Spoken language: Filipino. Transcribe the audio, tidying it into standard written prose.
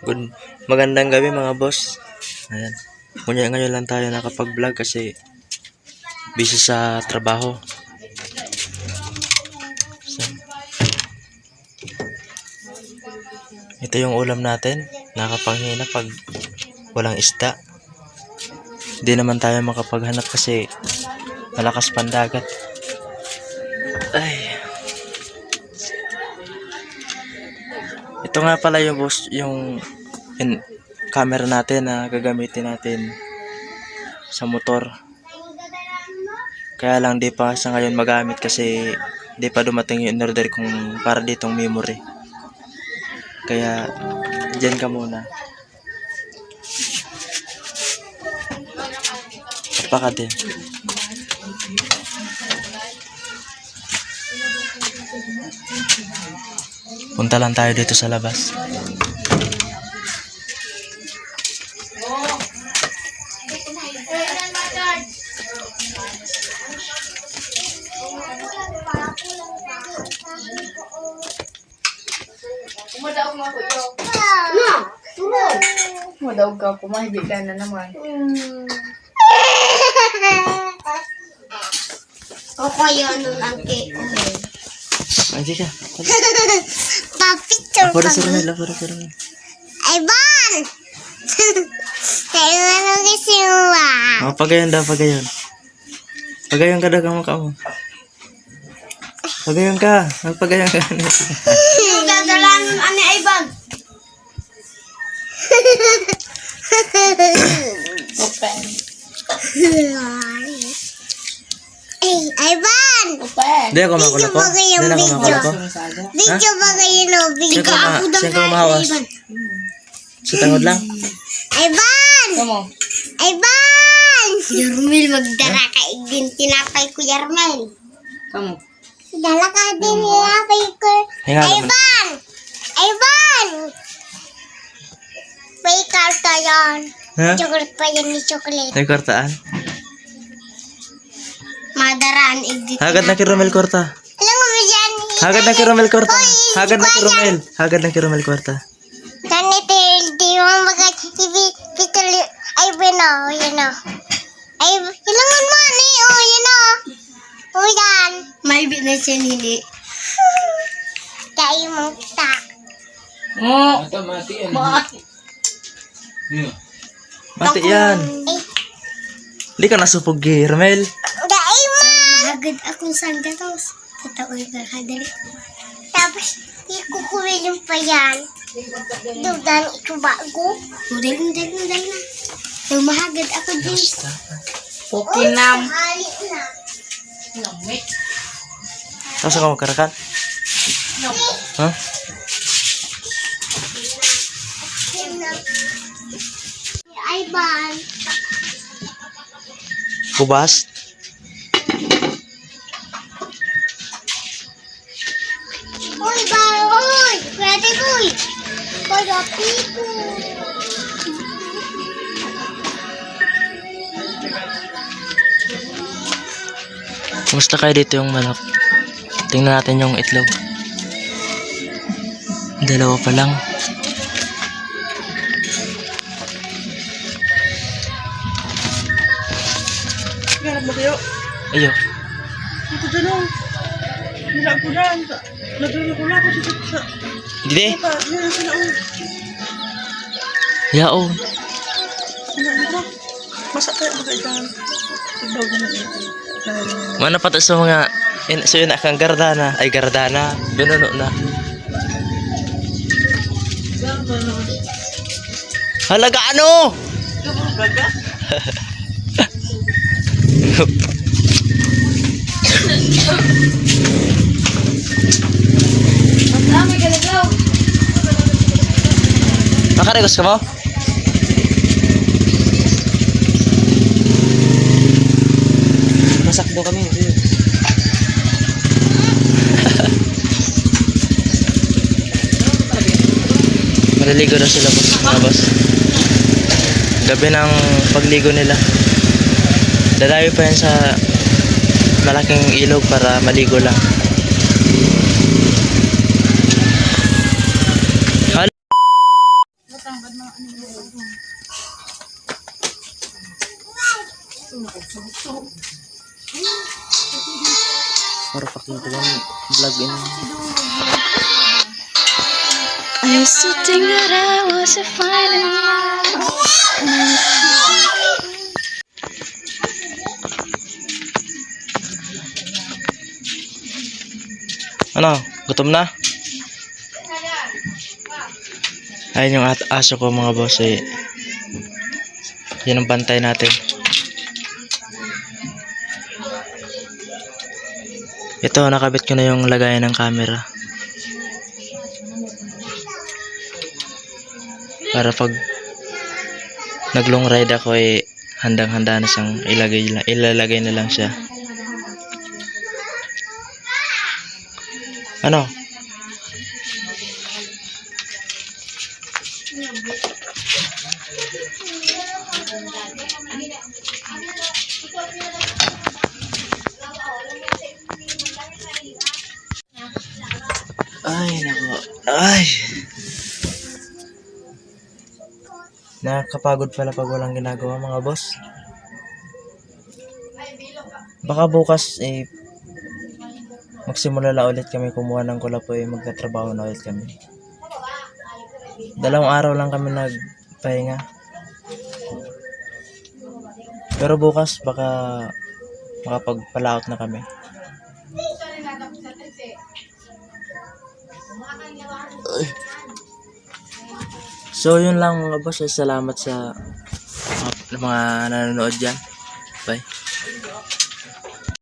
Good, magandang gabi mga boss. Ayan. Ngayon lang tayo nakapag-vlog kasi busy sa trabaho. So, ito yung ulam natin. Nakapanghina pag walang isda. Hindi naman tayo makapaghanap kasi malakas pandagat. Ay. Ito nga pala yung boss, yung camera natin na gagamitin natin sa motor. Kaya lang di pa sa ngayon magamit kasi di pa dumating yung order kung para ditong memory. Kaya dyan ka muna. Paka din. Punta lang tayo dito sa labas. Madaog ka, pumahigit ka na naman. O kaya nun ang cake. Ay, di ka. Pa-picture Ako ka na si mo. Romel. Ako na si Romel. Ay, Ban! Kaya ano kasi mo Oh, pagayon daw, pagayon. Pagayon ka daw kamukha mo. Pagayon ka. Magpagayon ka. Yung gagalan ng ani Ivan. Open. Ay, Ivan! Open. Hindi ako makulo ko. Hindi na ako makulo ko. Video ba kayo no? Video Siyempre ako daw siyempre kay mahawas. Ivan. Sa tangod lang. Ivan! Kamu. Ivan! Yarmel, magdara ka din tinapay ko, Yarmel. Kamu. Dala ka din tinapay ko. Hinga naman. Ivan! Ivan! May karta yan. Ha? Chocolate pa yan ni chocolate. Ay, kortaan. Madaraan edit. Hagad na kay Romel Korta. Alam mo ba yan? Hagad na kay Romel Korta. Hagad na kay Romel. Hagad na kay Romel Korta. Ganito, di mo mag-pitali. Ay, bueno, yun o. Ay, ilangan mo, ano yun, yun o. O yan. May bit na siya nili. Kaya mong ta. Oh. Mati yan. Ay, Hindi ka nasupog kay Romel. dahil mo. Hagad akong sanggatos. Tataoy ka kadali. Tapos, ikukuwilin pa yan. Dudan ito bago. Udal na. Lumahagad ako din. Pokinam. Hali na. Tapos ako magkarakan. Ha? Ay, ban. Kubas. Uy, ban. Uy. Pwede, uy. Pwede, pipo. Kumusta kayo dito yung manok? Tingnan natin yung itlog. Dalawa pa lang. Ganap mo kayo? Ayo. Ito dyan o. Nilagulan. Nadulo ko sa... Gide. Yan ang sinaon. Yao. Ano? Masak kaya ba kayo dyan? Ibag mo na ito. Mana pa to sa mga so yun kang gardana. Ay gardana. Binuno na. Halaga ano? Gaga? Dami ka nagaw. Nakaregos ka mo? Masak daw kami. Maliligo na sila boss. Mga boss. Gabi ng pagligo nila. Dadayo pa yan sa malaking ilog para maligo lang. Para pakita yung vlog in. I used to think that I was a fine. Ano? Gutom na? Ayun yung aso ko mga boss eh. Yan ang bantay natin. Ito, nakabit ko na yung lagayan ng camera. Para pag nag-long ride ako eh, handang-handa na siyang ilalagay na lang siya. Ano? Ay, nako. Ay! Nakakapagod pala pag walang ginagawa mga boss. Baka bukas eh magsimula na ulit kami kumuha ng kulapoy, magtatrabaho na ulit kami. 2 araw lang kami nagpahinga. Pero bukas baka makapagpalaot na kami. Ay. So yun lang mga boss, salamat sa mga nanonood dyan. Bye.